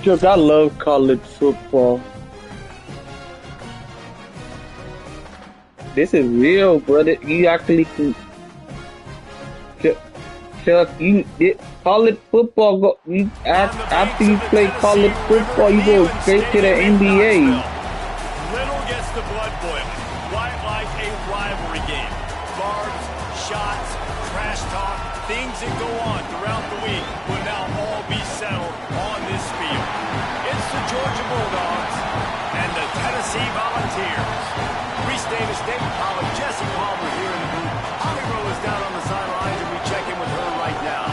Chuck, I love college football. This is real, brother. You actually can. Chuck, college football. After you play college football, you go straight to the NBA. Little gets the blood boiling, right like a rivalry game. Barbs, shots, trash talk, things that go on throughout the week will now all be settled on this field. It's the Georgia Bulldogs and the Tennessee Volunteers. Reese Davis, David Pollack, Jesse Palmer here in the booth. Holly Rowe is down on the sidelines, and we check in with her right now.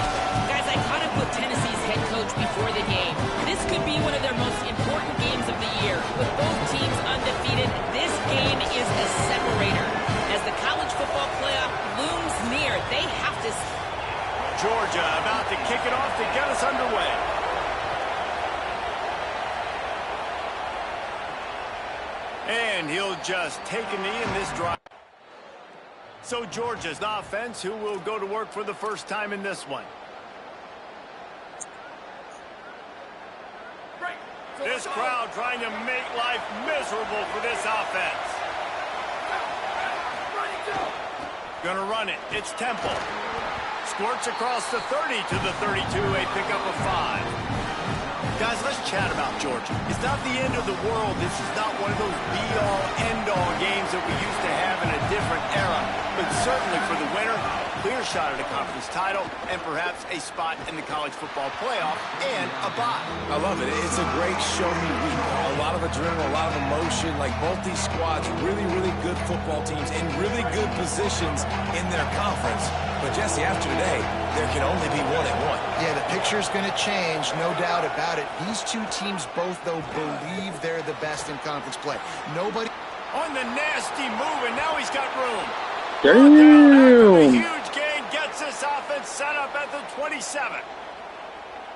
Guys, I kind of put Tennessee's head coach before the game. This could be one of their most important games of the year. With both teams undefeated, this game is a separator. As the college football playoff looms near, they have to... Georgia about to kick it off to get us underway. And he'll just take a knee in this drive. So Georgia's offense, who will go to work for the first time in this one. This crowd trying to make life miserable for this offense. Gonna run it. It's Temple. Squirts across the 30 to the 32, a pickup of 5. Guys, let's chat about Georgia. It's not the end of the world. This is not one of those be-all, end-all games that we used to have in a different era. But certainly for the winner, clear shot at a conference title and perhaps a spot in the college football playoff and a bye. I love it. It's a great show-me week. A lot of adrenaline, a lot of emotion. Like both these squads, really, really good football teams in really good positions in their conference. But Jesse, after today, there can only be 1-1. Yeah, the picture's going to change, no doubt about it. These two teams both, though, believe they're the best in conference play. Nobody... On the nasty move, and now he's got room. Damn! Huge gain gets this offense set up at the 27.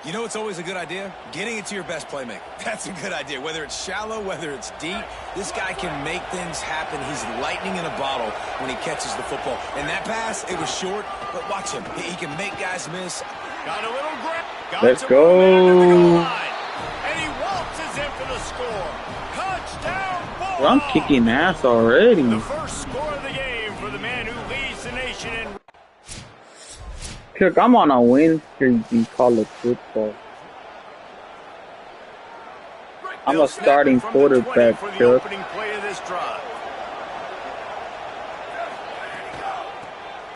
You know it's always a good idea? Getting it to your best playmaker. That's a good idea. Whether it's shallow, whether it's deep, this guy can make things happen. He's lightning in a bottle when he catches the football. And that pass, it was short, but watch him. He can make guys miss. Got a little grip. Let's go. And he waltzes in for the score. Touchdown, Bulldogs. I'm kicking ass already. The first score of the game for the man who leads the nation in... Chuck, I'm on a win streak in college football. I'm a starting quarterback, for the Chuck. opening play of this drive.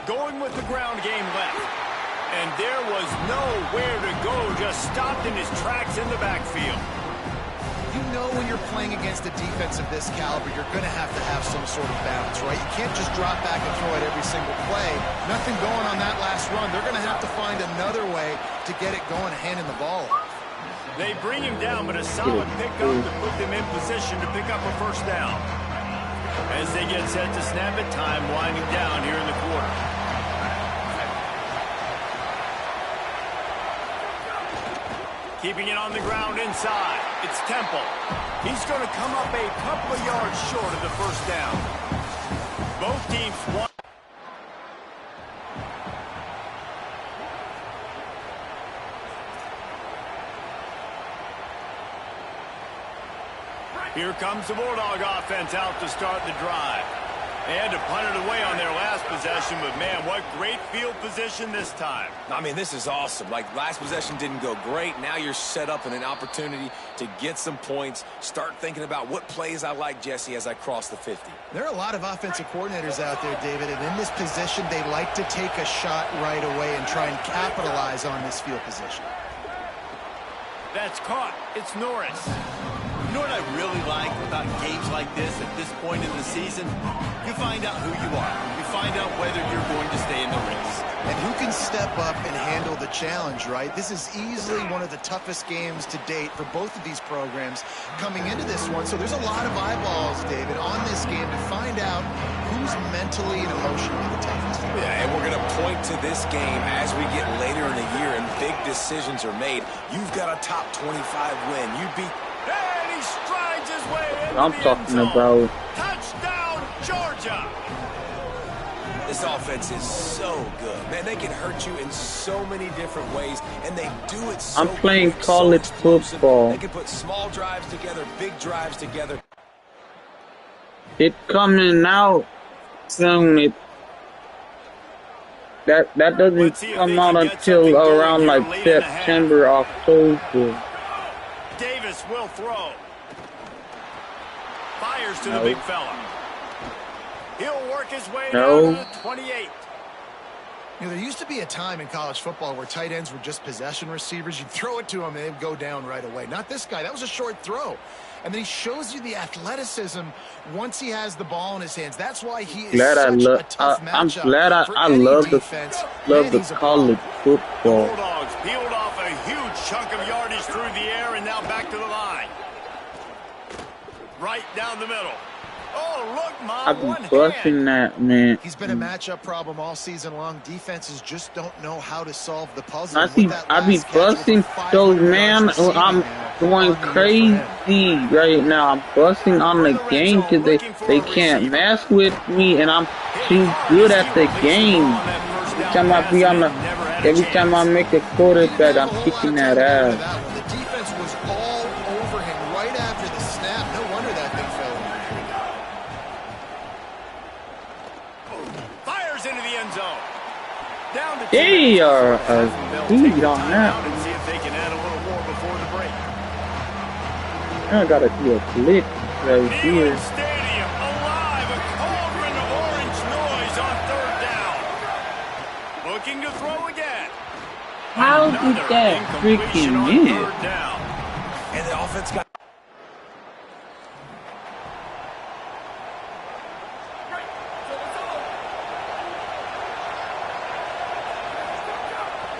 Going with the ground game left. And there was nowhere to go, just stopped in his tracks in the backfield. You know when you're playing against a defense of this caliber, you're going to have some sort of balance, right? You can't just drop back and throw it every single play. Nothing going on that last run. They're going to have to find another way to get it going and handing the ball off. They bring him down, but a solid pickup to put them in position to pick up a first down. As they get set to snap it, time winding down here in the quarter. Keeping it on the ground inside. It's Temple. He's going to come up a couple of yards short of the first down. Both teams want. Here comes the Bulldog offense out to start the drive. They had to punt it away on their last possession, but man, what great field position this time. I mean, this is awesome. Like, last possession didn't go great. Now you're set up in an opportunity to get some points. Start thinking about what plays I like, Jesse, as I cross the 50. There are a lot of offensive coordinators out there, David, and in this position, they like to take a shot right away and try and capitalize on this field position. That's caught. It's Norris. You know what I really like about games like this at this point in the season? You find out who you are. You find out whether you're going to stay in the race. And who can step up and handle the challenge, right? This is easily one of the toughest games to date for both of these programs coming into this one. So there's a lot of eyeballs, David, on this game to find out who's mentally and emotionally the toughest. Yeah, and we're going to point to this game as we get later in the year and big decisions are made. You've got a top 25 win. You beat... And he strides his way into I'm the talking end zone. about. Touchdown, Georgia. This offense is so good. Man, they can hurt you in so many different ways, and they do it so I'm playing quick, college so explosive. football. They can put small drives together, big drives together. It coming out soon. That doesn't come out until around like September, October. Davis will throw. Fires to the No. big fella. He'll work his way No. down to the 28. You know, there used to be a time in college football where tight ends were just possession receivers. You'd throw it to them and they'd go down right away. Not this guy. That was a short throw. And then he shows you the athleticism once he has the ball in his hands. That's why he is Glad I such love. a tough I'm matchup glad for I any love the defense. Man, he's a college The football. Bulldogs peeled off a huge chunk of yardage through the air and now back to the line. Right down the middle. Oh, look, I Mom, be one hand. busting that, man. He's been a matchup problem all season long. Defenses just don't know how to solve the puzzle. I With be that I be last catch with busting 500 those, yards man. receiving I'm now going on the year for crazy him. right now. I'm busting on the game because they can't mess with me, and I'm too good at the game. Every time I make a quarterback, I'm kicking that ass. The defense was all over him right after the snap. No wonder that thing fell. Fires into the end zone. Down to They are a They'll speed take on time that. out and see if they can add a little more before the break. I gotta do a blitz right here. Neyland Stadium alive, a cauldron of orange noise on third down. Looking to throw again. How did Another that incompletion freaking on miss? third down. And the offense got...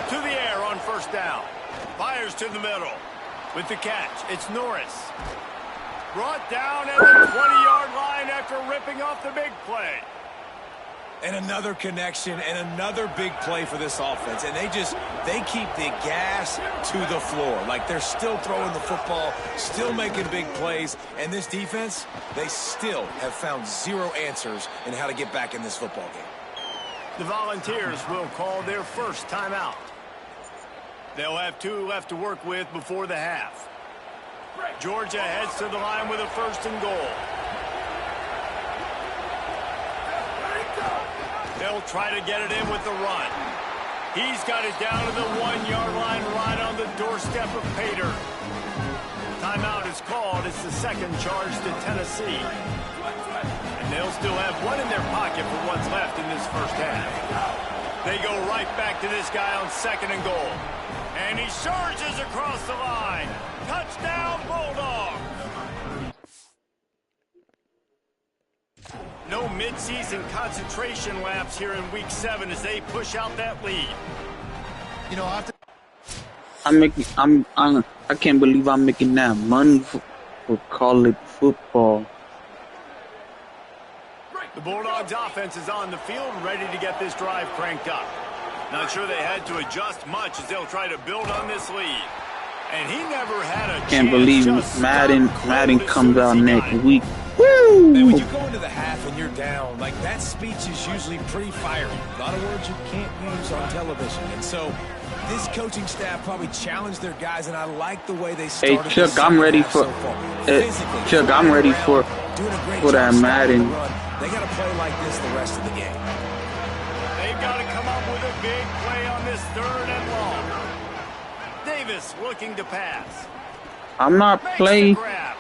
To the air on first down. Fires to the middle. With the catch, it's Norris. Brought down at the 20-yard line after ripping off the big play. And another connection and another big play for this offense. And they keep the gas to the floor. Like they're still throwing the football, still making big plays. And this defense, they still have found zero answers in how to get back in this football game. The Volunteers will call their first timeout. They'll have 2 left to work with before the half. Georgia heads to the line with a first and goal. They'll try to get it in with the run. He's got it down to the 1-yard line right on the doorstep of Pater. Timeout is called. It's the second charge to Tennessee. And they'll still have one in their pocket for what's left in this first half. They go right back to this guy on second and goal. And he surges across the line. Touchdown, Bulldogs. No midseason concentration laps here in Week 7 as they push out that lead. You know, after I can't believe I'm making that money for college football. The Bulldogs offense is on the field, ready to get this drive cranked up. Not sure they had to adjust much as they'll try to build on this lead. And he never had a Can't chance. believe Just Madden stopped comes out as soon as he next got it. week. Man, when Woo! you go into the half and you're down, like that speech is usually pretty fiery. A lot of words you can't use on television. And so this coaching staff probably challenged their guys, and I like the way they started. Hey Chuck, I'm ready for Chuck. I'm ready for that Madden. They got to play like this the rest of the game. They've got to come up with a big play on this third and long. Davis looking to pass. I'm not Makes the playing grab.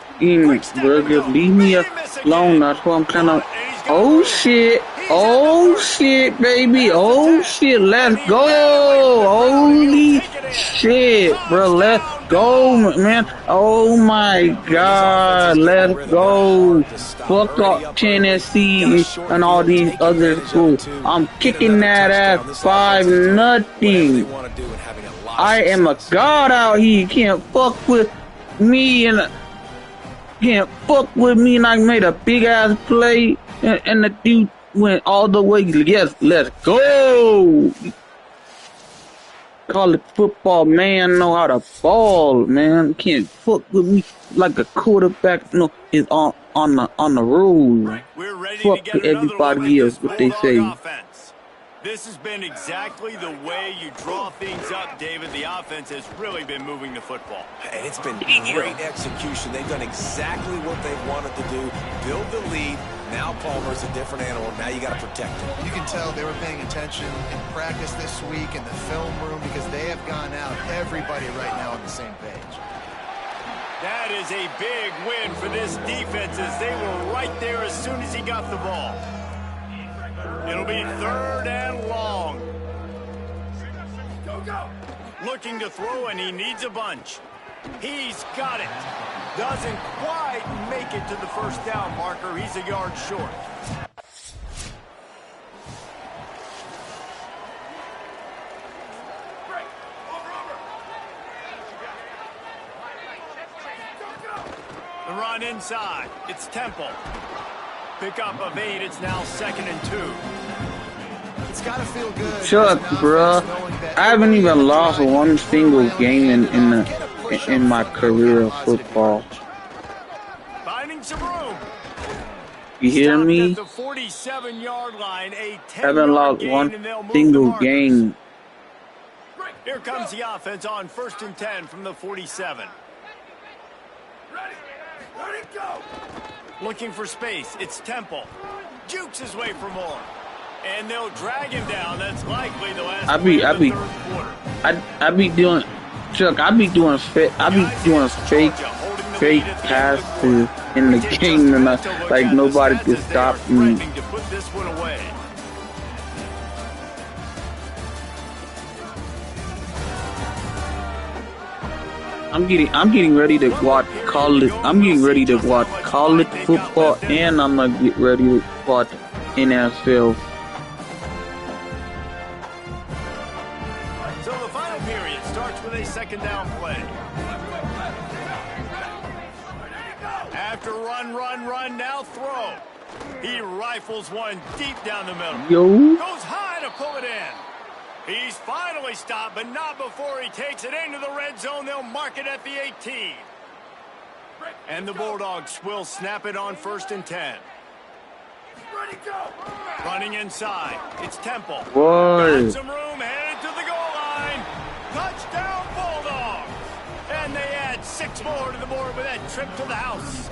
burger. Leave me alone. That's what I'm trying to. Oh shit! Oh shit, baby! Oh shit! Let's go! Holy shit, bro! Let's go, man! Oh my God! Let's go! Fuck up Tennessee and all these other schools. I'm kicking that ass 5-0. I am a god out here. You can't fuck with me and I made a big ass play and the dude went all the way. Yes, let's go. College football, man, know how to ball, man. Can't fuck with me like a quarterback. No, is on the road. We're ready Fuck to get another everybody look at else, this what they Bulldog say. offense. This has been exactly the way you draw things up, David. The offense has really been moving the football. And it's been great execution. They've done exactly what they wanted to do. Build the lead. Now Palmer's a different animal. Now you got to protect him. You can tell they were paying attention in practice this week in the film room because they have gone out, everybody right now on the same page. That is a big win for this defense as they were right there as soon as he got the ball. It'll be 3rd and long. Looking to throw, and he needs a bunch. He's got it. Doesn't quite make it to the first down marker. He's a yard short. The run inside. It's Temple. Pickup of 8. It's now 2nd and 2. It's got to feel good. Chuck, bruh. I haven't even lost one single game in my career of football. Finding some room. You hear me? At the 47-yard line, a 10-yard Haven't lost gain, one and they'll move single the game. Here comes the offense on 1st and 10 from the 47. Ready, go. Looking for space. It's Temple. Jukes his way for more. And they'll drag him down. That's likely the last I be doing, Chuck. I be doing fake passes in the game, and like nobody can stop me. To put this one away. I'm getting ready to watch college. I'm getting ready to watch college football, and I'm gonna get ready to watch NFL. So the final period starts with a 2nd down play. After run, now throw. He rifles one deep down the middle. Yo. Goes high to pull it in. He's finally stopped, but not before he takes it into the red zone. They'll mark it at the 18. And the Bulldogs will snap it on 1st and 10. Ready, go. Running inside. It's Temple. Boy. Got some room, headed to the goal line. Touchdown, Bulldogs. And they add 6 more to the board with that trip to the house.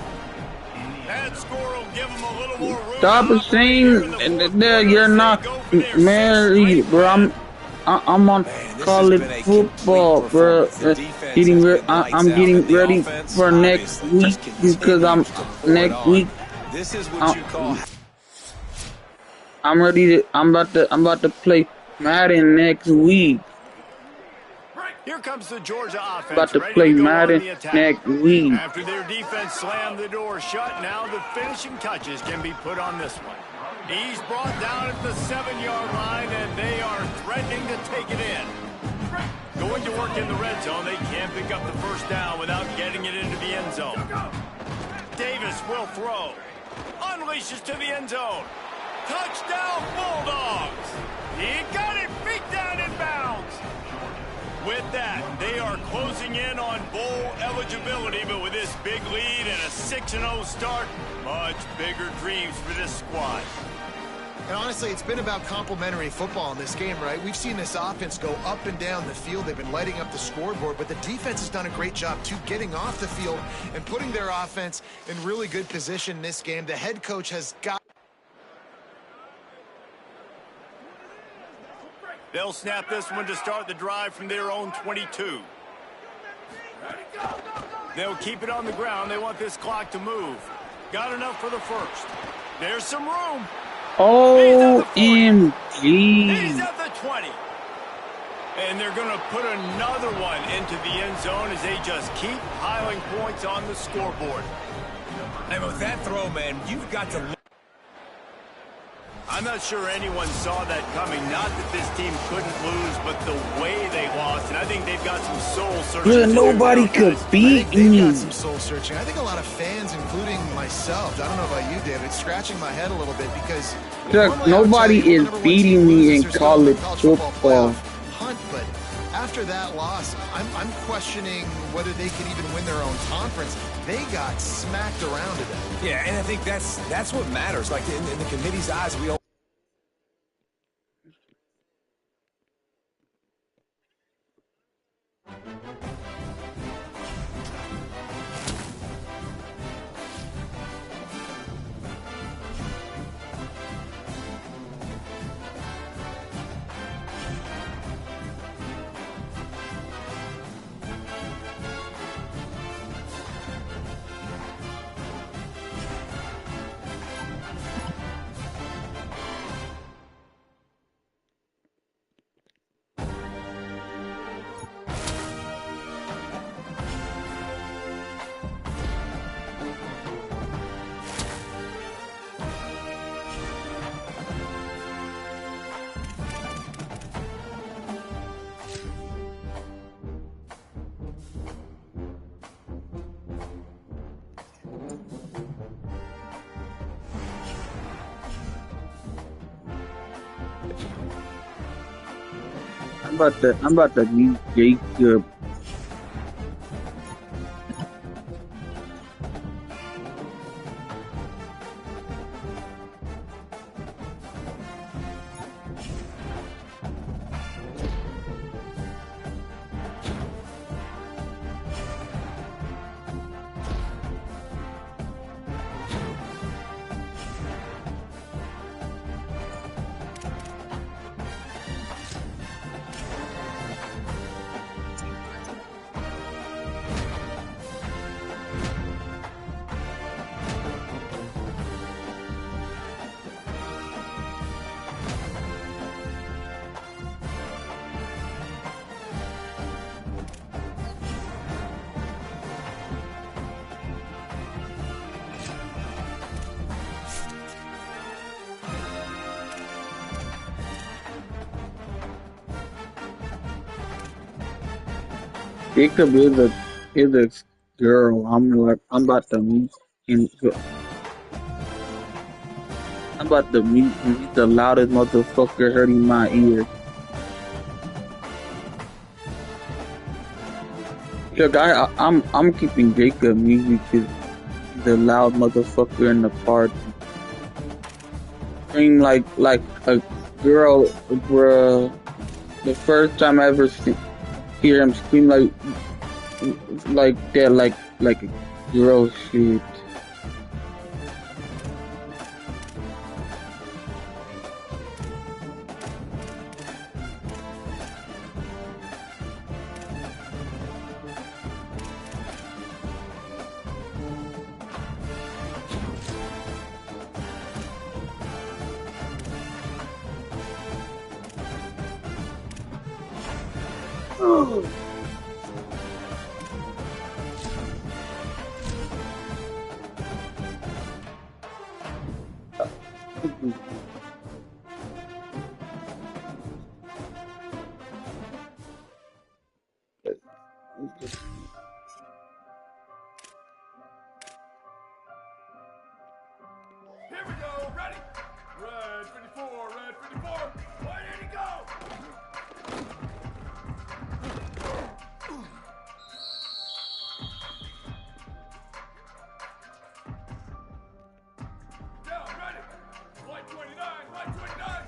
That score will give them a little more room. Stop saying that you're not married, bro. I'm on college football, bro. I'm getting ready for next week because I'm about to play Madden next week. Here comes the Georgia offense. About to play Madden next week. After their defense slammed the door shut, now the finishing touches can be put on this one. He's brought down at the 7-yard line, and they are threatening to take it in. Going to work in the red zone. They can't pick up the first down without getting it into the end zone. Davis will throw. Unleashes to the end zone. Touchdown, Bulldogs. He got it. Feet down in bounds. With that, they are closing in on bowl eligibility, but with this big lead and a 6-0 start, much bigger dreams for this squad. And honestly, it's been about complementary football in this game, right? We've seen this offense go up and down the field. They've been lighting up the scoreboard, but the defense has done a great job, too, getting off the field and putting their offense in really good position in this game. The head coach has got... They'll snap this one to start the drive from their own 22. They'll keep it on the ground. They want this clock to move. Got enough for the first. There's some room. OMG. He's at the 20. And they're going to put another one into the end zone as they just keep piling points on the scoreboard. And with that throw, man, you've got to... I'm not sure anyone saw that coming. Not that this team couldn't lose, but the way they lost. And I think they've got some soul searching. Bro, nobody could beat They've me. got some soul searching. I think a lot of fans, including myself, I don't know about you, David, scratching my head a little bit because Chuck, nobody is beating me in college football. Hunt, but after that loss, I'm questioning whether they could even win their own conference. They got smacked around today. Yeah, and I think that's what matters. Like in the committee's eyes, we all... I'm about to meet Jacob. Jacob is a girl. I'm about to meet him. I'm about to meet him. He's the loudest motherfucker hurting my ear. Look, I'm keeping Jacob music is the loud motherfucker in the party. Scream like a girl, bruh. The first time I ever hear him scream like that, like a girl shit. Here we go, ready? Red 54, red 54. Where did he go? Down, ready. White 29, white 29.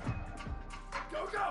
Go, go.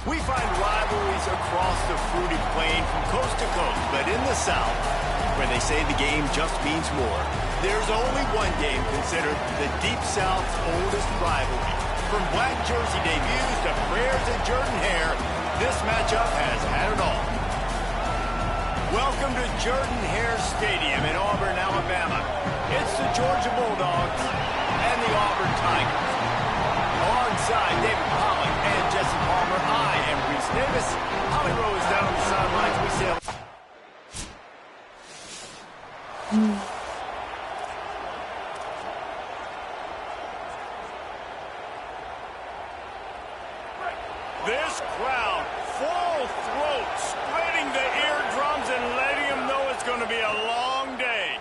We find rivalries across the fruited plain from coast to coast, but in the South, where they say the game just means more, there's only one game considered the Deep South's oldest rivalry. From black jersey debuts to prayers and Jordan Hare, this matchup has had it all. Welcome to Jordan Hare Stadium in Auburn, Alabama. It's the Georgia Bulldogs Davis. Holly Rowe is down on the sidelines. We sail. This crowd, full throat, splitting the eardrums and letting them know it's going to be a long day.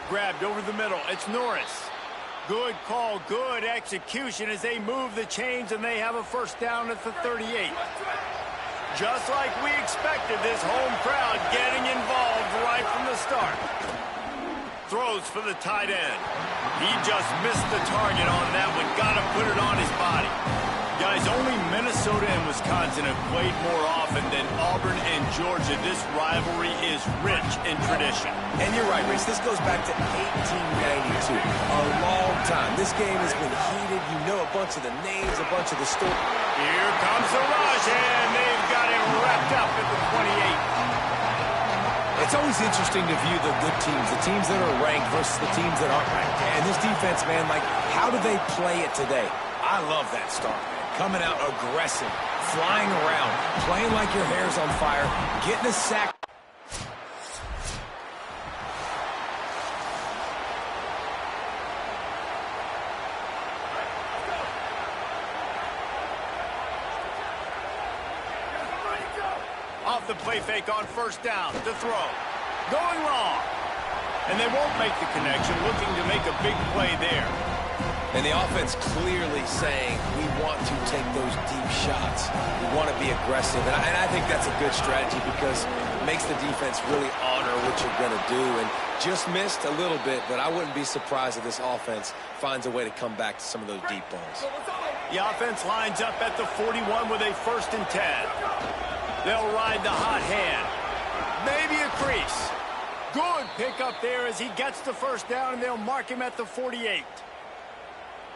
Grabbed over the middle. It's Norris. Good call, good execution as they move the chains and they have a first down at the 38. Just like we expected, this home crowd getting involved right from the start. Throws for the tight end. He just missed the target on that one. Got to put it on his body. Guys, only Minnesota and Wisconsin have played more often than Auburn and Georgia. This rivalry is rich in tradition. And you're right, Rich. This goes back to 1892. A long time. This game has been heated. You know a bunch of the names, a bunch of the stories. Here comes the rush, and they've got it wrapped up at the 28. It's always interesting to view the good teams, the teams that are ranked versus the teams that aren't ranked. And this defense, man, like, how do they play it today? I love that start, man. Coming out aggressive, flying around, playing like your hair's on fire, getting a sack. Off the play fake on first down to throw. Going long. And they won't make the connection, looking to make a big play there. And the offense clearly saying, we want to take those deep shots. We want to be aggressive. And I think that's a good strategy because it makes the defense really honor what you're going to do. And just missed a little bit, but I wouldn't be surprised if this offense finds a way to come back to some of those deep balls. The offense lines up at the 41 with a 1st and 10. They'll ride the hot hand. Maybe a crease. Good pickup there as he gets the first down, and they'll mark him at the 48.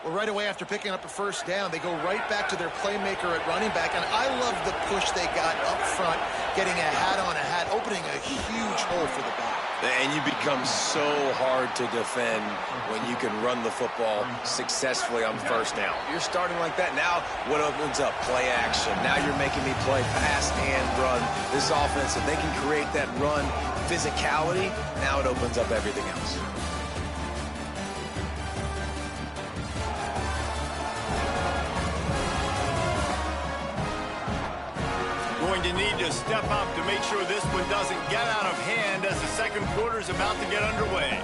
Well, right away after picking up a first down, they go right back to their playmaker at running back. And I love the push they got up front, getting a hat on a hat, opening a huge hole for the back. And you become so hard to defend when you can run the football successfully on first down. You're starting like that. Now what opens up? Play action. Now you're making me play pass and run. This offense, if they can create that run physicality, now it opens up everything else. Going to need to step up to make sure this one doesn't get out of hand as the second quarter is about to get underway.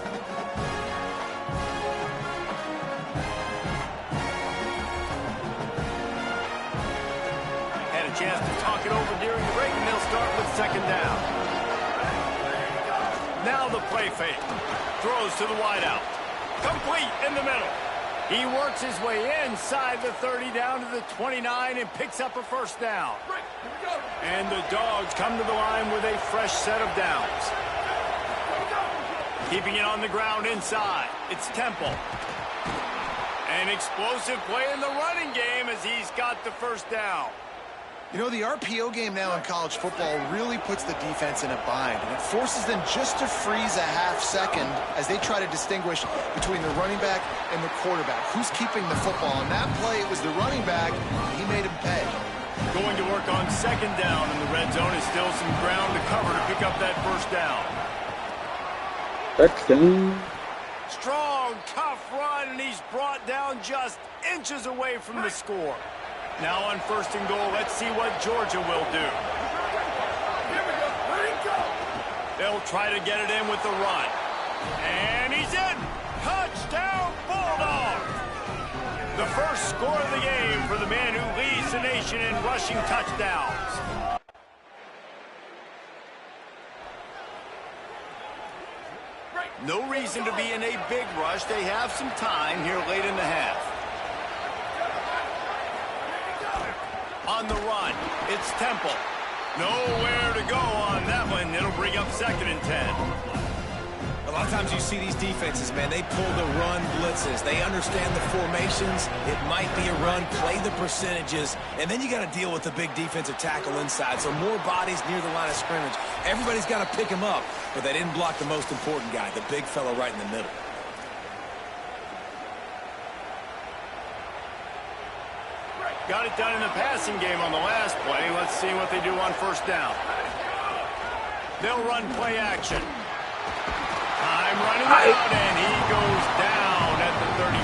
Had a chance to talk it over during the break, and they'll start with second down. Now the play fake. Throws to the wideout. Complete in the middle. He works his way inside the 30 down to the 29 and picks up a first down. And the Dogs come to the line with a fresh set of downs. Keeping it on the ground inside. It's Temple. An explosive play in the running game as he's got the first down. You know, the RPO game now in college football really puts the defense in a bind, and it forces them just to freeze a half second as they try to distinguish between the running back and the quarterback. Who's keeping the football? On that play, it was the running back. He made him pay. Going to work on second down, and the red zone is still some ground to cover to pick up that first down. Touchdown. Strong, tough run, and he's brought down just inches away from the score. Now on 1st and goal, let's see what Georgia will do. They'll try to get it in with the run. And he's in! Touchdown, Bulldogs! The first score of the game for the man who leads the nation in rushing touchdowns. No reason to be in a big rush. They have some time here late in the half. On the run, it's Temple. Nowhere to go on that one. It'll bring up 2nd and 10. A lot of times you see these defenses, man, they pull the run blitzes. They understand the formations. It might be a run, play the percentages, and then you got to deal with the big defensive tackle inside. So more bodies near the line of scrimmage. Everybody's got to pick him up, but they didn't block the most important guy, the big fella right in the middle. Got it done in the passing game on the last play. Let's see what they do on first down. They'll run play action. Time running out, and he goes down at the 34.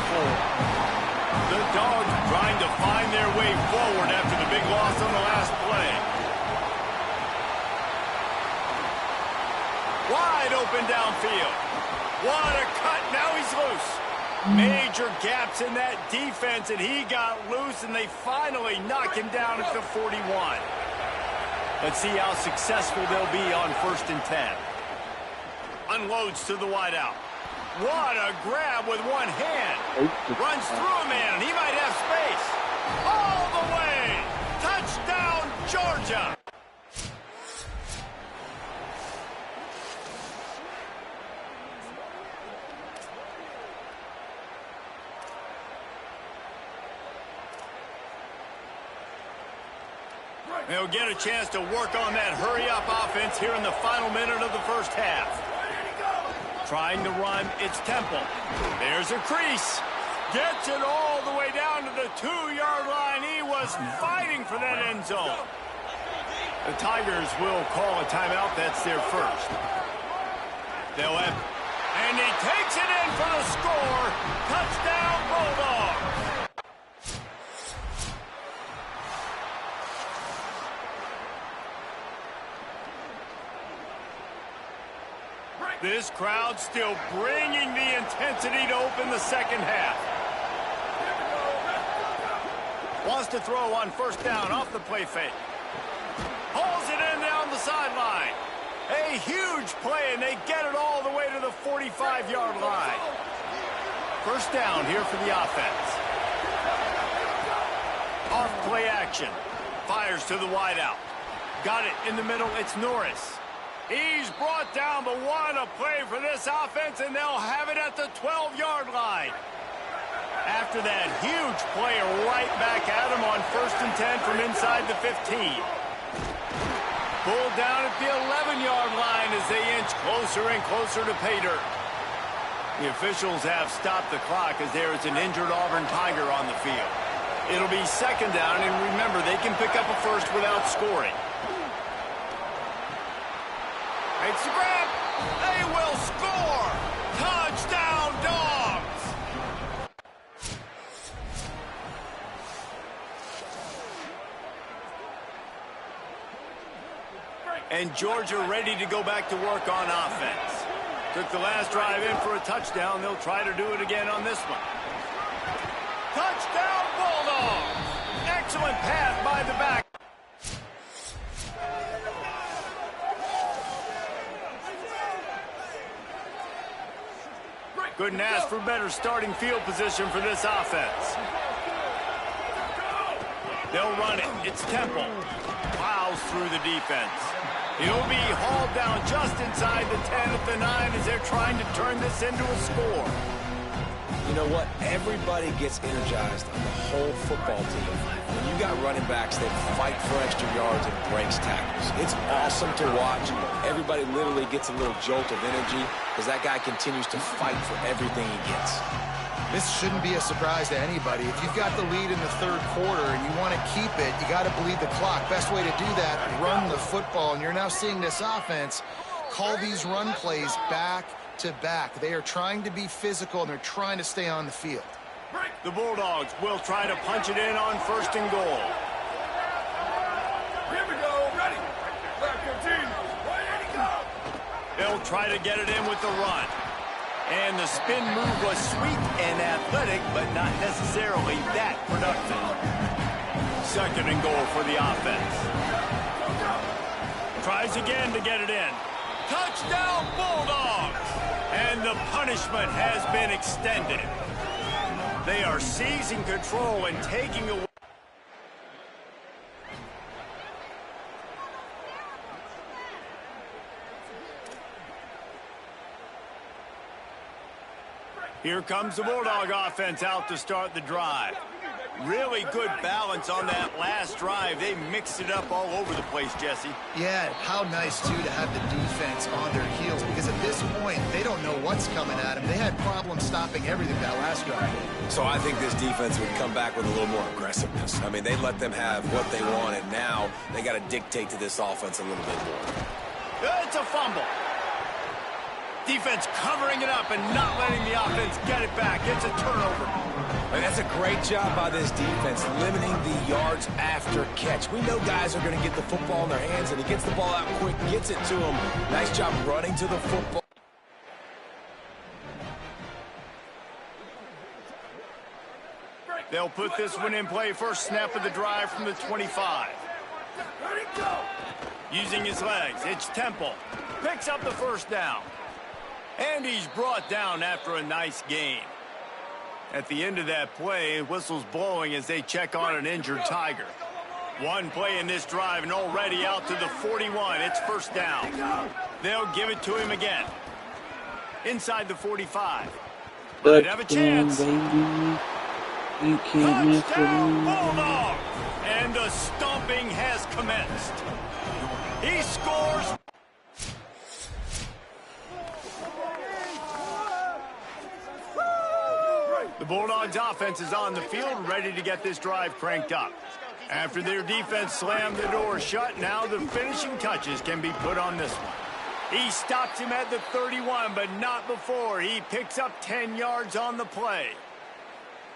The Dogs trying to find their way forward after the big loss on the last play. Wide open downfield. What a cut. Now he's loose. Major gaps in that defense, and he got loose, and they finally knock him down at the 41. Let's see how successful they'll be on 1st and 10. Unloads to the wideout. What a grab with one hand. Runs through a man, and he might have space. All the way. Touchdown, Georgia. They'll get a chance to work on that hurry-up offense here in the final minute of the first half. Trying to run, it's Temple. There's a crease. Gets it all the way down to the 2-yard line. He was fighting for that end zone. The Tigers will call a timeout. That's their first. They'll have... And he takes it in for the score. Touchdown, Bulldogs. This crowd still bringing the intensity to open the second half. Wants to throw on first down off the play fake. Hauls it in down the sideline. A huge play, and they get it all the way to the 45-yard line. First down here for the offense. Off play action. Fires to the wideout. Got it in the middle. It's Norris. He's brought down, but what a play for this offense, and they'll have it at the 12-yard line. After that huge play, right back at him on 1st and 10 from inside the 15. Pulled down at the 11-yard line as they inch closer and closer to pay dirt. The officials have stopped the clock as there is an injured Auburn Tiger on the field. It'll be second down, and remember, they can pick up a first without scoring. It's the grab. They will score. Touchdown, Dogs. And Georgia ready to go back to work on offense. Took the last drive in for a touchdown. They'll try to do it again on this one. Touchdown, Bulldogs. Excellent pass by the back. Couldn't ask for better starting field position for this offense. They'll run it. It's Temple. Plows through the defense. He'll be hauled down just inside the 10 at the 9 as they're trying to turn this into a score. You know what? Everybody gets energized on the whole football team. When you got running backs that fight for extra yards and breaks tackles, it's awesome to watch. Everybody literally gets a little jolt of energy because that guy continues to fight for everything he gets. This shouldn't be a surprise to anybody. If you've got the lead in the third quarter and you want to keep it, you got to bleed the clock. Best way to do that, run the football. And you're now seeing this offense call these run plays back to back. They are trying to be physical, and they're trying to stay on the field. The Bulldogs will try to punch it in on 1st and goal. Here we go. Ready. Left 15. Ready to go. They'll try to get it in with the run. And the spin move was sweet and athletic, but not necessarily that productive. 2nd and goal for the offense. Tries again to get it in. Touchdown, Bulldogs! And the punishment has been extended. They are seizing control and taking away. Here comes the Bulldog offense out to start the drive. Really good balance on that last drive. They mixed it up all over the place, Jesse. Yeah, how nice, too, to have the defense on their heels, because at this point, they don't know what's coming at them. They had problems stopping everything that last drive. So I think this defense would come back with a little more aggressiveness. I mean, they let them have what they want, and now they got to dictate to this offense a little bit more. It's a fumble. Defense covering it up and not letting the offense get it back. It's a turnover. And that's a great job by this defense, limiting the yards after catch. We know guys are going to get the football in their hands, and he gets the ball out quick, gets it to him. Nice job running to the football. They'll put this one in play. First snap of the drive from the 25. Using his legs, it's Temple. Picks up the first down. And he's brought down after a nice gain. At the end of that play, whistle's blowing as they check on an injured Tiger. One play in this drive and already out to the 41. It's first down. They'll give it to him again. Inside the 45. Might have a chance. Baby. You can't miss Touchdown, Bulldog! And the stomping has commenced. He scores. The Bulldogs offense is on the field, ready to get this drive cranked up. After their defense slammed the door shut, now the finishing touches can be put on this one. He stops him at the 31, but not before. He picks up 10 yards on the play.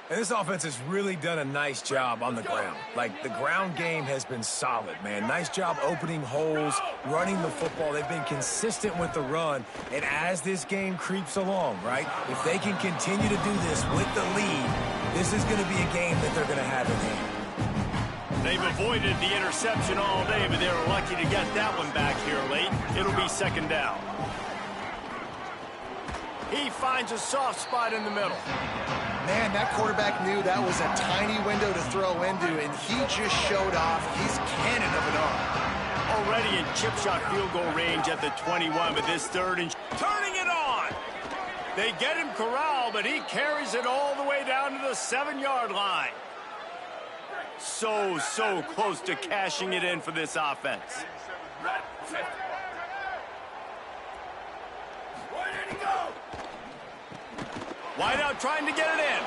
And this offense has really done a nice job on the ground. Like, the ground game has been solid, man. Nice job opening holes, running the football. They've been consistent with the run. And as this game creeps along, right, if they can continue to do this with the lead, this is going to be a game that they're going to have in hand. They've avoided the interception all day, but they were lucky to get that one back here late. It'll be second down. He finds a soft spot in the middle. Man, that quarterback knew that was a tiny window to throw into, and he just showed off his cannon of an arm. Already in chip shot field goal range at the 21, but this third and turning it on. They get him corralled, but he carries it all the way down to the 7-yard line. So close to cashing it in for this offense. Wideout trying to get it in.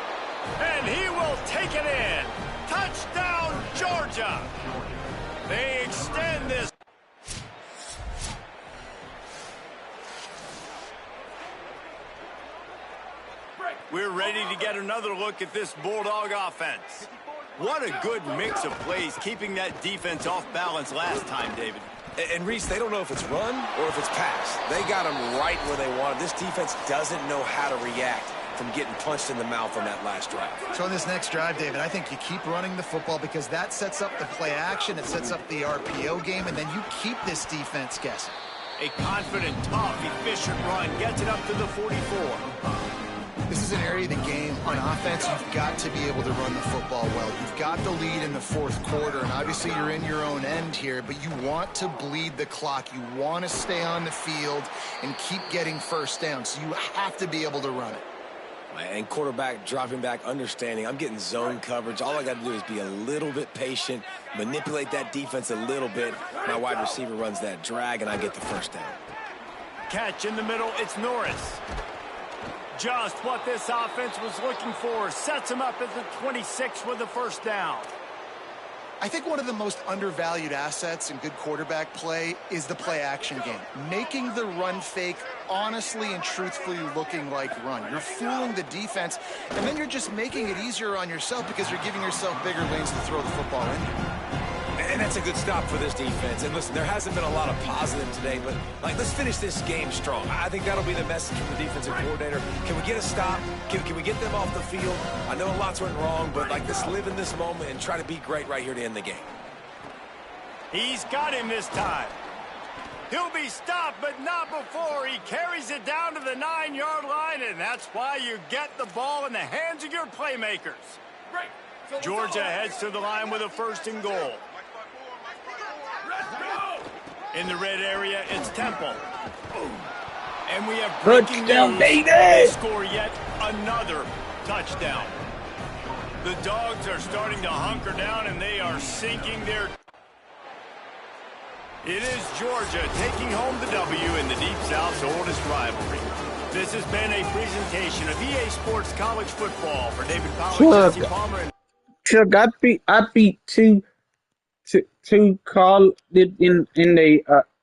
And he will take it in. Touchdown, Georgia. They extend this. We're ready to get another look at this Bulldog offense. What a good mix of plays, keeping that defense off balance last time, David. And Reese, they don't know if it's run or if it's pass. They got them right where they want it. This defense doesn't know how to react from getting punched in the mouth on that last drive. So in this next drive, David, I think you keep running the football because that sets up the play action, it sets up the RPO game, and then you keep this defense guessing. A confident, tough, efficient run gets it up to the 44. This is an area of the game on offense you've got to be able to run the football well. You've got the lead in the fourth quarter, and obviously you're in your own end here, but you want to bleed the clock. You want to stay on the field and keep getting first down, so you have to be able to run it. And quarterback dropping back, understanding I'm getting zone coverage. All I got to do is be a little bit patient, manipulate that defense a little bit. My wide receiver runs that drag, and I get the first down. Catch in the middle, it's Norris. Just what this offense was looking for. Sets him up at the 26 with the first down. I think one of the most undervalued assets in good quarterback play is the play-action game. Making the run fake honestly and truthfully looking like run. You're fooling the defense, and then you're just making it easier on yourself because you're giving yourself bigger lanes to throw the football in. And that's a good stop for this defense. And listen, there hasn't been a lot of positive today, but let's finish this game strong. I think that'll be the message from the defensive coordinator. Can we get a stop? Can we get them off the field? I know lots went wrong, but let's live in this moment and try to be great right here to end the game. He's got him this time. He'll be stopped, but not before. He carries it down to the 9-yard line, and that's why you get the ball in the hands of your playmakers. Georgia heads to the line with a 1st and goal. In the red area, it's Temple. And we have breaking news. They score yet another touchdown. The Dogs are starting to hunker down, and they are sinking their... It is Georgia taking home the W in the Deep South's oldest rivalry. This has been a presentation of EA Sports College Football for David Pollack, Jesse Palmer, and... Chuck, I beat two call it in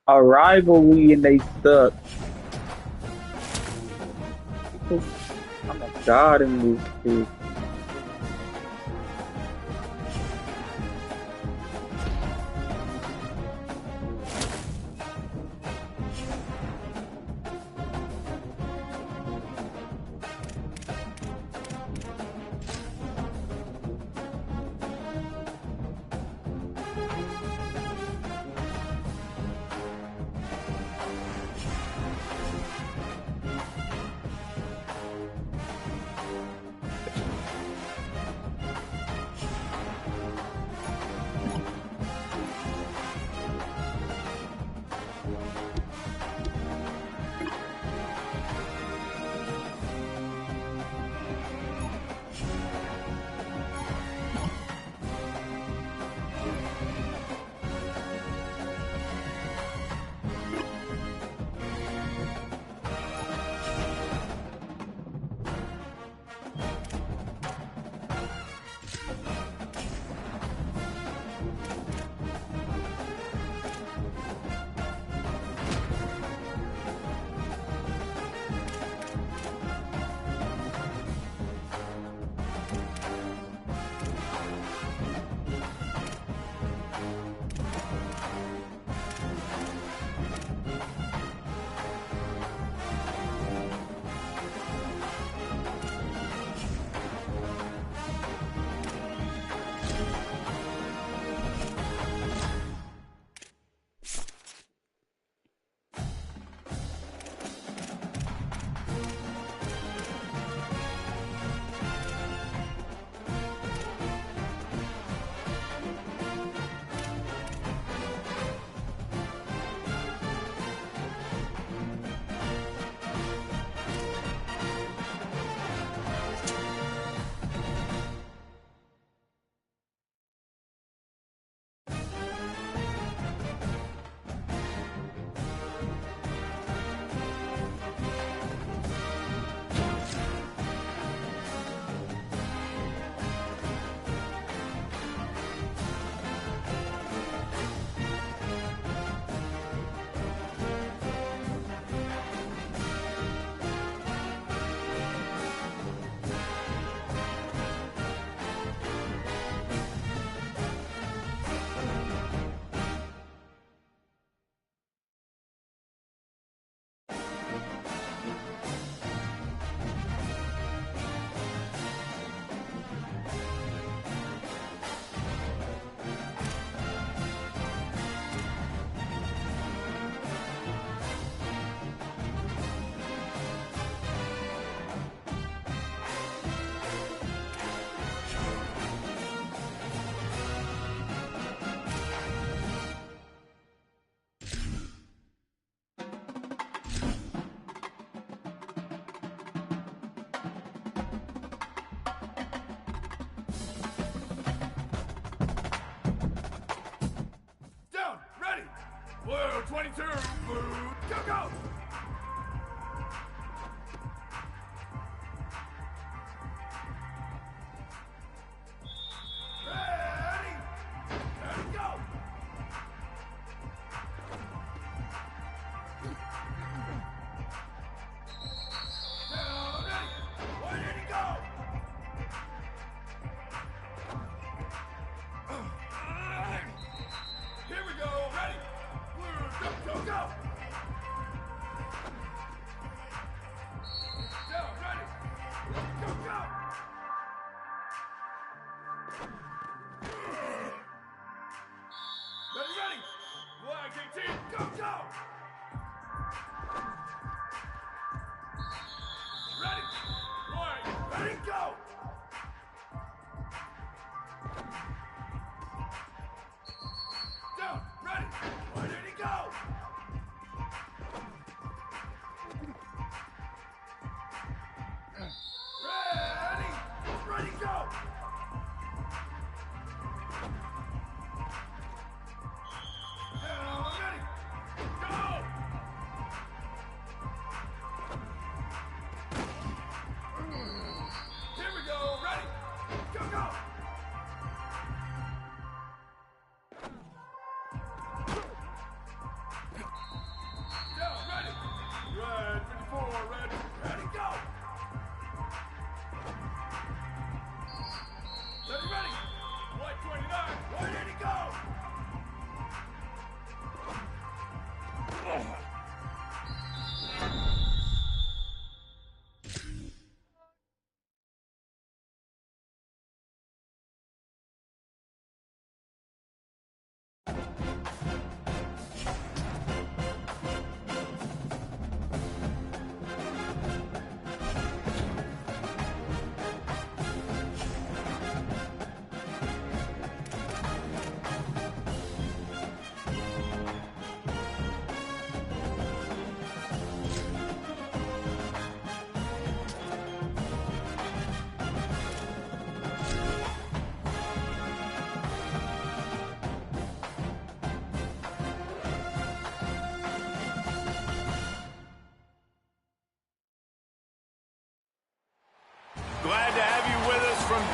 a rivalry and they stuck. I'm a god in this shit.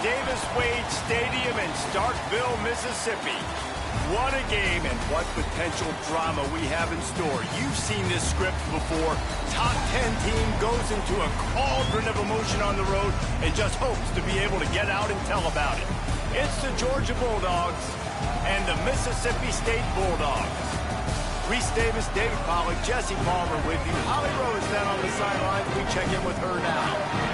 Davis-Wade Stadium in Starkville, Mississippi. What a game and what potential drama we have in store. You've seen this script before. Top 10 team goes into a cauldron of emotion on the road and just hopes to be able to get out and tell about it. It's the Georgia Bulldogs and the Mississippi State Bulldogs. Reese Davis, David Pollack, Jesse Palmer with you. Holly Rose down on the sidelines. We check in with her now.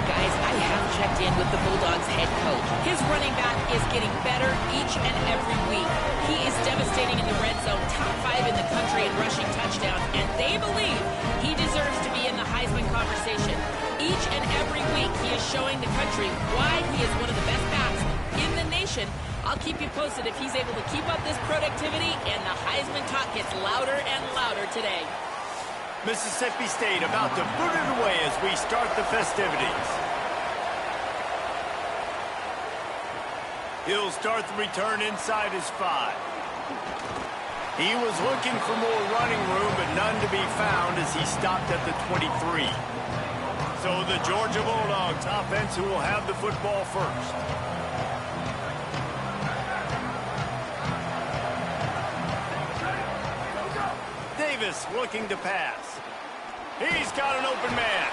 Guys, I have checked in with the Bulldogs head coach. His running back is getting better each and every week. He is devastating in the red zone, top 5 in the country in rushing touchdowns, and they believe he deserves to be in the Heisman conversation. Each and every week, he is showing the country why he is one of the best backs in the nation. I'll keep you posted if he's able to keep up this productivity, and the Heisman talk gets louder and louder today. Mississippi State about to boot it away as we start the festivities. He'll start the return inside his 5. He was looking for more running room, but none to be found as he stopped at the 23. So the Georgia Bulldogs offense who will have the football first. Davis looking to pass. He's got an open man.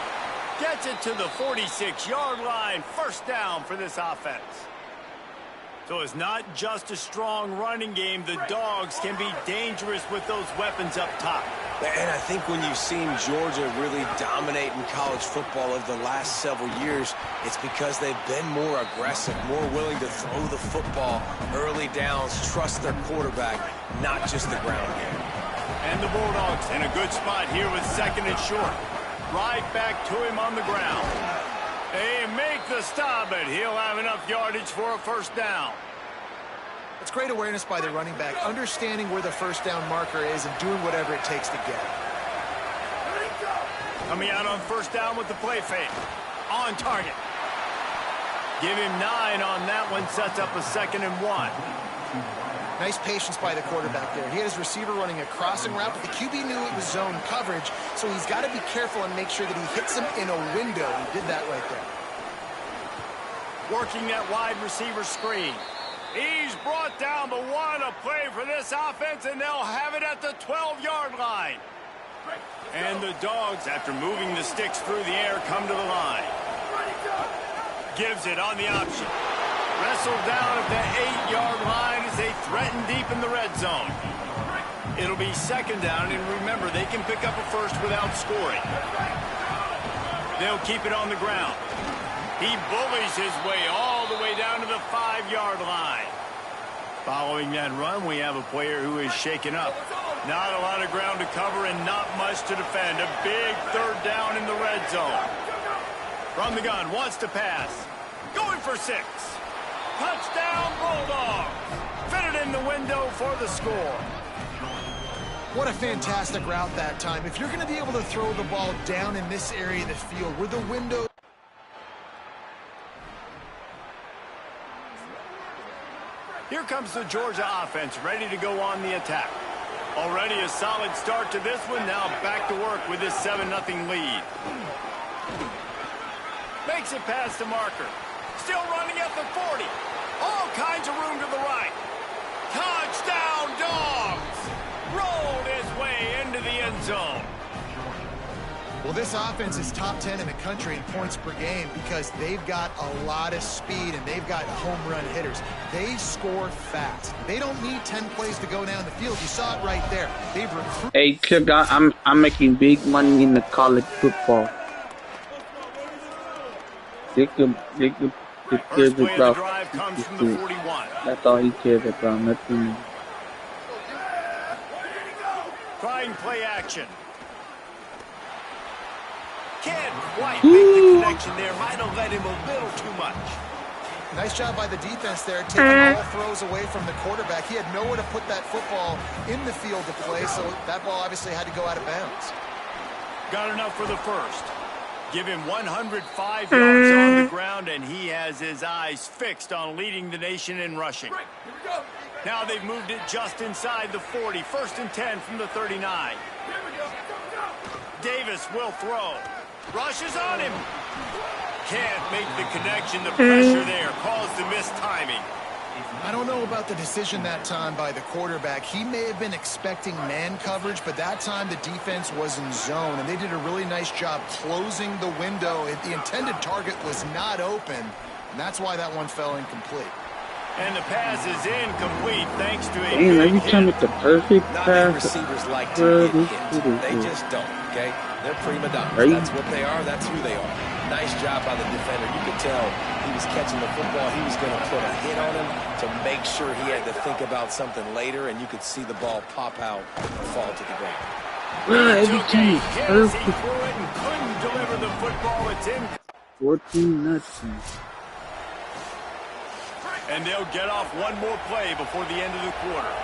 Gets it to the 46-yard line. First down for this offense. So it's not just a strong running game. The Dogs can be dangerous with those weapons up top. And I think when you've seen Georgia really dominate in college football over the last several years, it's because they've been more aggressive, more willing to throw the football, early downs, trust their quarterback, not just the ground game. And the Bulldogs in a good spot here with 2nd and short. Right back to him on the ground. They make the stop, but he'll have enough yardage for a first down. It's great awareness by the running back, understanding where the first down marker is and doing whatever it takes to get it. Coming out on first down with the play fake. On target. Give him 9 on that one. Sets up a 2nd and 1. Nice patience by the quarterback there. He had his receiver running a crossing route, but the QB knew it was zone coverage, so he's got to be careful and make sure that he hits him in a window. He did that right there. Working that wide receiver screen. He's brought down, but what a play for this offense, and they'll have it at the 12-yard line. And the Dogs, after moving the sticks through the air, come to the line. Gives it on the option. Wrestled down at the 8-yard line as they threaten deep in the red zone. It'll be 2nd down, and remember, they can pick up a first without scoring. They'll keep it on the ground. He bullies his way all the way down to the 5-yard line. Following that run, we have a player who is shaken up. Not a lot of ground to cover and not much to defend. A big 3rd down in the red zone. From the gun, wants to pass. Going for 6. Touchdown, Bulldogs. Fitted in the window for the score. What a fantastic route that time. If you're going to be able to throw the ball down in this area of the field where the window... Here comes the Georgia offense, ready to go on the attack. Already a solid start to this one. Now back to work with this 7-0 lead. Makes it past the marker. Still running at the 40. All kinds of room to the right. Touchdown, Dogs! Rolled his way into the end zone. Well, this offense is top 10 in the country in points per game because they've got a lot of speed and they've got home run hitters. They score fast. They don't need 10 plays to go down the field. You saw it right there. They've recruited. Hey, Chip, I'm making big money in the college football. They could First play of the drive comes from the 41. That's all he cares about. Nothing. Trying play action. Can't quite make the connection there. Might have let him a little too much. Nice job by the defense there, taking all throws away from the quarterback. He had nowhere to put that football in the field to play, so that ball obviously had to go out of bounds. Got enough for the first. Give him 105 yards on the ground, and he has his eyes fixed on leading the nation in rushing. Now they've moved it just inside the 40. 1st and 10 from the 39. Davis will throw. Rushes on him. Can't make the connection. The pressure there caused the missed timing. I don't know about the decision that time by the quarterback. He may have been expecting man coverage, but that time the defense was in zone, and they did a really nice job closing the window. The intended target was not open, and that's why that one fell incomplete. And the pass is incomplete thanks to a Damn, every time it's the perfect Not many pass. receivers like to get hit. They just don't, okay? They're prima donnas. Right. That's what they are. That's who they are. Nice job by the defender. You could tell he was catching the football. He was going to put a hit on him to make sure he had to think about something later, and you could see the ball pop out and fall to the ground. Bruh, every time it's He perfect. threw it and couldn't deliver the football. It's in. 14-0. And they'll get off one more play before the end of the quarter.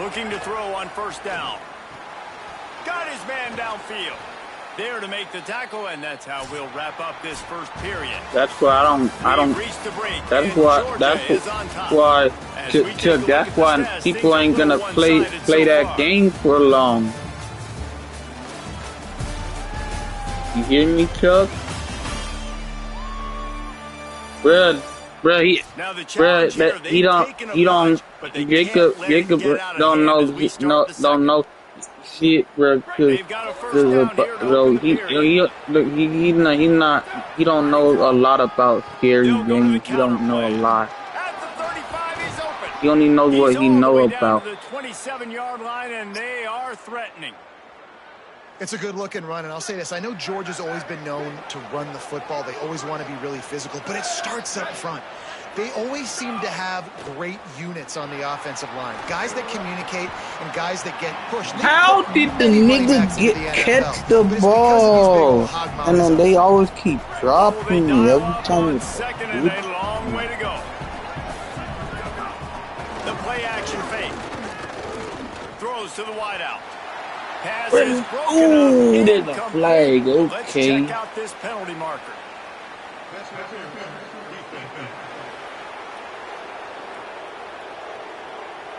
Looking to throw on first down. Got his man downfield. There to make the tackle, and that's how we'll wrap up this first period. That's why I don't. We've reached the break, That's and why. Georgia That's is on top. why. As we take a look That's at the why stats, people things ain't are gonna a little play one-sided so that far. game for long. You hear me, Chuck? Bruh, Now the challenge here, he they've don't, taken a he don't, bunch, but they can't let it Jacob get out of don't hand know, as we start the don't second. know shit, bruh, They've got a first down here to open the period. he don't know a lot about scary They'll go to the games. He don't know a counter play. lot. At the 35, he's open. He only knows what He's he all the know way down about. to the 27-yard line, and they are threatening. It's a good-looking run, and I'll say this. I know Georgia's always been known to run the football. They always want to be really physical, but it starts up front. They always seem to have great units on the offensive line. Guys that communicate and guys that get pushed. They How put did the many running nigga backs into get NFL, catch the but it's because of these big ball? old hog And mamas then up they front. always keep They dropping me dial every up time. on second and a long way to go. The play action fake. Throws to the wideout. Pass is broken Ooh, up. there's a Incomplete. flag. Let's Okay. check out this penalty marker.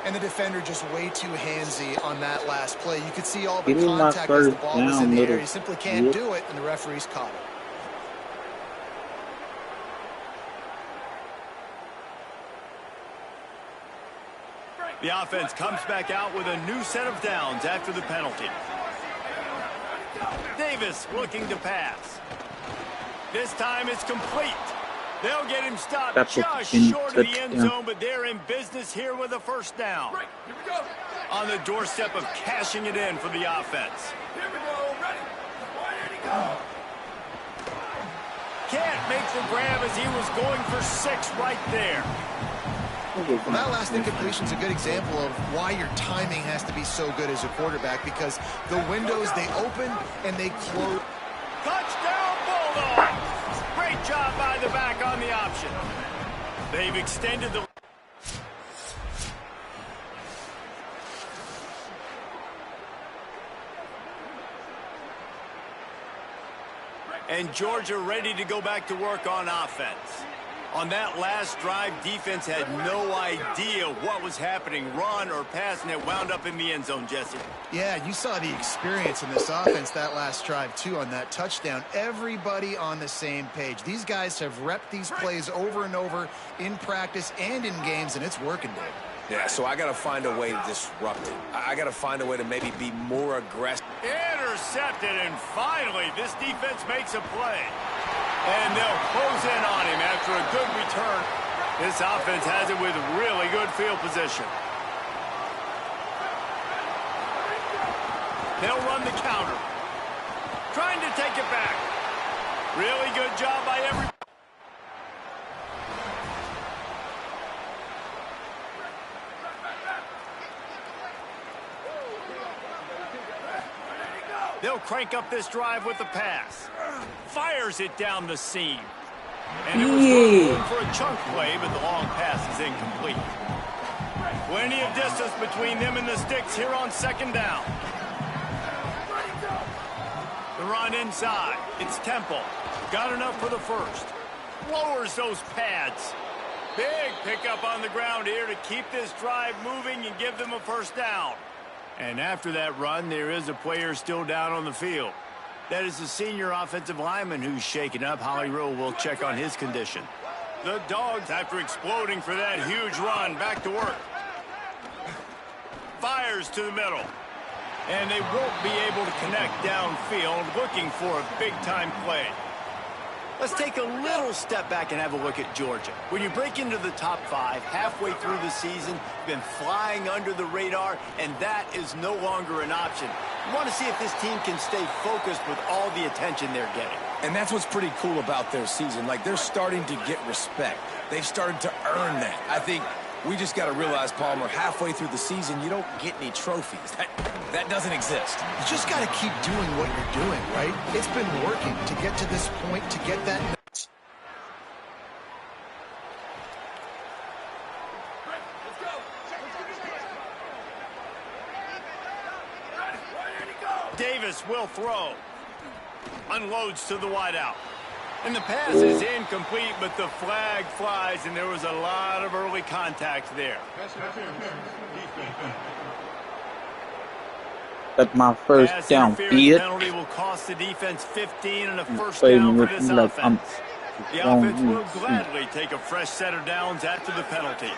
And the defender just way too handsy on that last play. You could see all the Give me my contact as the first ball was down, in the air. little He simply can't shit. do it, and the referee's caught it. The offense comes back out with a new set of downs after the penalty. Davis looking to pass. This time it's complete. They'll get him stopped That's what just the short of the end touchdown. zone, but they're in business here with a first down. Here we go. On the doorstep of cashing it in for the offense. Here we go. Ready. Where did he go? Can't make the grab as he was going for 6 right there. Well, that last incompletion is a good example of why your timing has to be so good as a quarterback, because the windows, they open and they close. Touchdown Bulldogs! Great job by the back on the option. They've extended the... And Georgia ready to go back to work on offense. On that last drive, defense had no idea what was happening, run or pass, and it wound up in the end zone, Jesse. Yeah, you saw the experience in this offense that last drive, too, on that touchdown. Everybody on the same page. These guys have repped these plays over and over in practice and in games, and it's working, Dave. Yeah, so I got to find a way to disrupt it. I got to find a way to maybe be more aggressive. Intercepted, and finally, this defense makes a play. And they'll close in on him after a good return. This offense has it with really good field position. They'll run the counter. Trying to take it back. Really good job by every... They'll crank up this drive with the pass. Fires it down the seam. And it was room for a chunk play, but the long pass is incomplete. Plenty of distance between them and the sticks here on second down. The run inside. It's Temple. Got enough for the first. Lowers those pads. Big pickup on the ground here to keep this drive moving and give them a first down. And after that run, there is a player still down on the field. That is the senior offensive lineman who's shaken up. Holly Rowe will check on his condition. The Dogs, after exploding for that huge run, back to work. Fires to the middle. And they won't be able to connect downfield, looking for a big-time play. Let's take a little step back and have a look at Georgia. When you break into the top 5 halfway through the season, you've been flying under the radar, and that is no longer an option. You want to see if this team can stay focused with all the attention they're getting. And that's what's pretty cool about their season. Like, they're starting to get respect. They've started to earn that. I think we just got to realize, Palmer, halfway through the season, you don't get any trophies. That doesn't exist. You just got to keep doing what you're doing, right? It's been working to get to this point, to get that. Davis will throw. Unloads to the wideout. And the pass is incomplete, but the flag flies, and there was a lot of early contact there. That's my first down. Penalty will cost the defense 15 and a first down for this offense. The offense will gladly take a fresh set of downs after the penalty.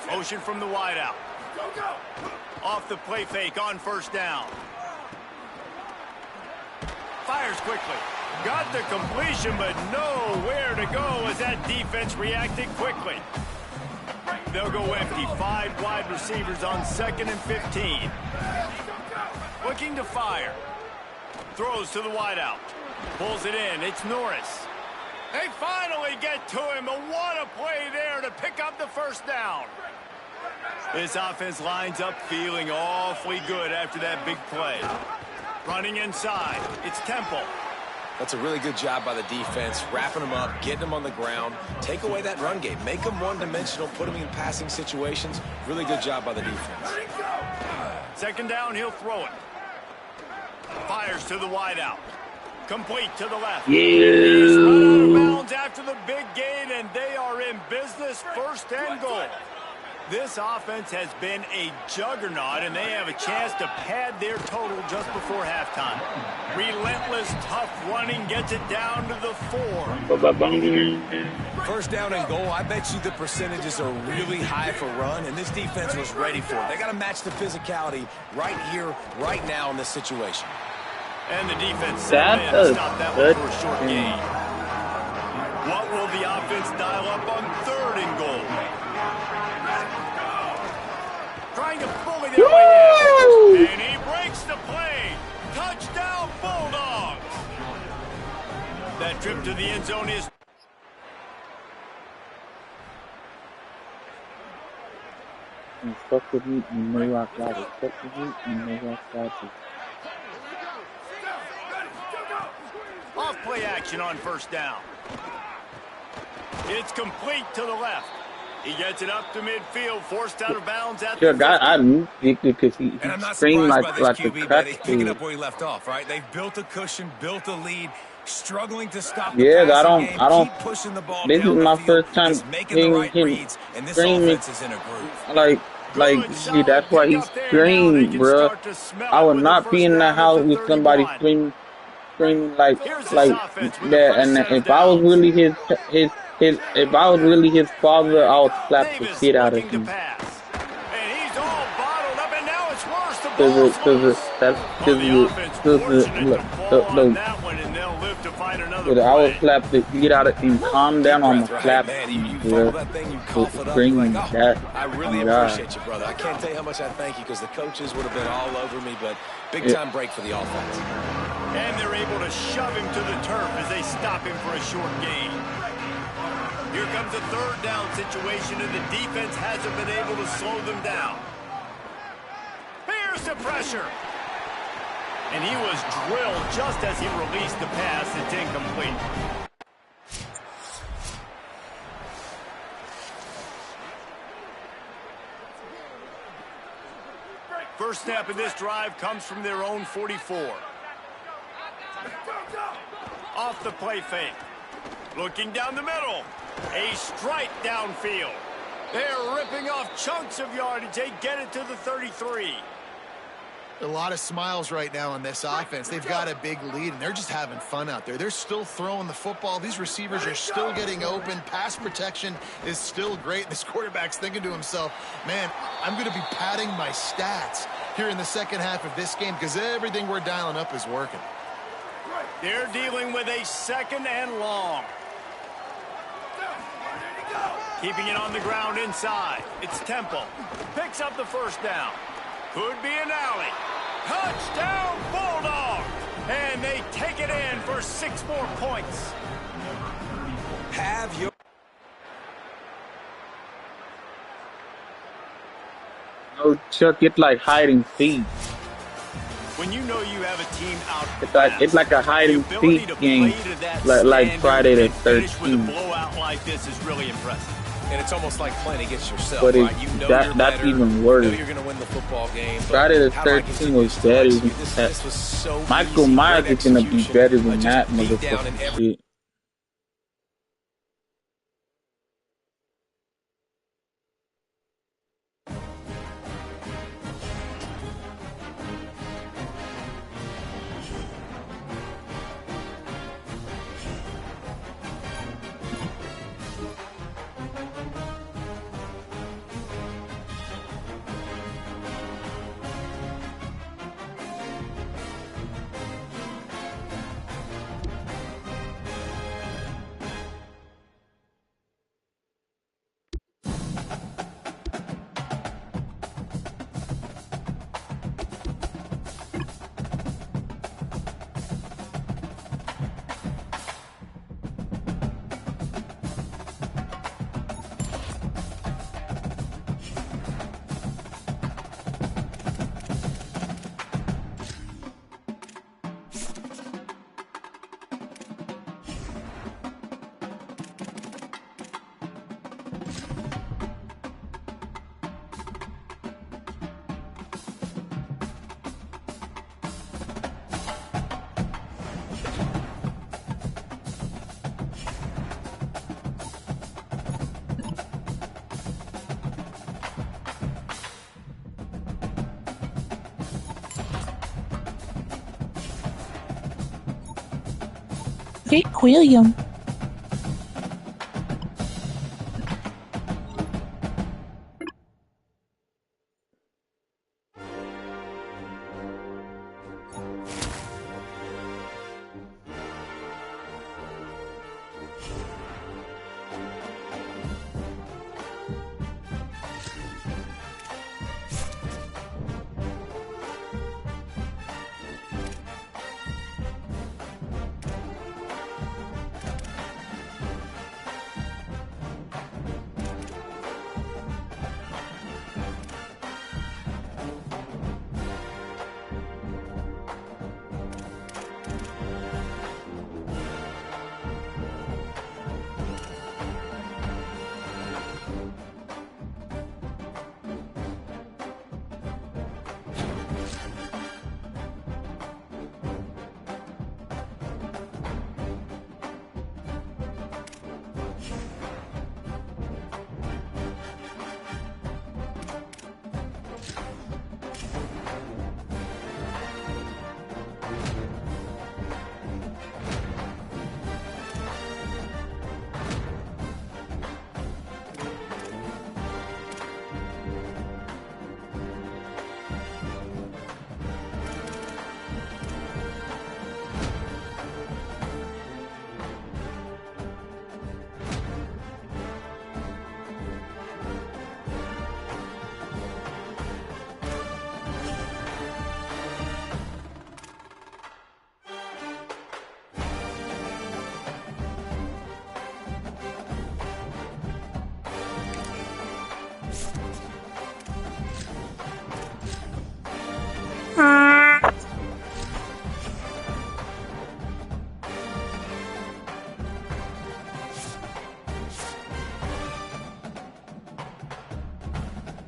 Motion from the wideout. Off the play fake on first down. Fires quickly. Got the completion, but nowhere to go as that defense reacted quickly. They'll go empty. 5 wide receivers on 2nd and 15. Looking to fire. Throws to the wideout. Pulls it in. It's Norris. They finally get to him, but what a play there to pick up the first down. This offense lines up feeling awfully good after that big play. Running inside. It's Temple. That's a really good job by the defense, wrapping them up, getting them on the ground. Take away that run game. Make them one-dimensional, put them in passing situations. Really good job by the defense. 2nd down, he'll throw it. Fires to the wideout. Complete to the left. He's run out of bounds after the big gain, and they are in business. 1st and goal. This offense has been a juggernaut, and they have a chance to pad their total just before halftime. Relentless, tough running gets it down to the 4. 1st down and goal. I bet you the percentages are really high for run, and this defense was ready for it. They got to match the physicality right here, right now in this situation. And the defense set in to stop that one for a short gain. What will the offense dial up on 3rd and goal? Trying to bully their way in. And he breaks the play. Touchdown, Bulldogs. That trip to the end zone is... Fuck with me, you know I got it. Fuck with me, you know I got it. Off play action on 1st down. It's complete to the left. He gets it up to midfield, forced out of bounds at the... I knew because he screamed like a crack. Picking up where he left off, right? They've built a cushion, built a lead, struggling to stop the passing game, keep pushing the ball this down is my the first field, time just making the right reads, and this offense is in a groove. Like, see, that's why he screamed, bro. I would not be in the house with somebody screaming like that. And if I was really if I was really his father, I would slap the shit out of him. I would slap the shit out of him. Calm down, I'm gonna slap him. I really appreciate you, brother. I can't tell you how much I thank you because the coaches would have been all over me, but big time break for the offense. And they're able to shove him to the turf as they stop him for a short gain. Here comes a 3rd down situation, and the defense hasn't been able to slow them down. Here's the pressure. And he was drilled just as he released the pass. It's incomplete. First snap of this drive comes from their own 44. Off the play fake. Looking down the middle. A strike downfield. They're ripping off chunks of yardage. They get it to the 33. A lot of smiles right now on this offense. They've got a big lead, and they're just having fun out there. They're still throwing the football. These receivers are still getting open. Pass protection is still great. This quarterback's thinking to himself, man, I'm going to be padding my stats here in the second half of this game because everything we're dialing up is working. They're dealing with a 2nd and long. Keeping it on the ground inside. It's Temple. Picks up the first down. Could be an alley. Touchdown, Bulldog! And they take it in for 6 more points. Have your... Oh, Chuck, it's like hiding feet. When you know you have a team out, It's like a hiding feet game, like Friday the 13th. With a blowout like this is really impressive. And it's almost like playing against yourself, But right? You know you're that's better, even worse. you know you're going to win the football game. Friday the how do I 13th was continue better. to this was so Michael easy, Myers great is gonna be execution, better than just that beat down in motherfucking every shit. Vic William.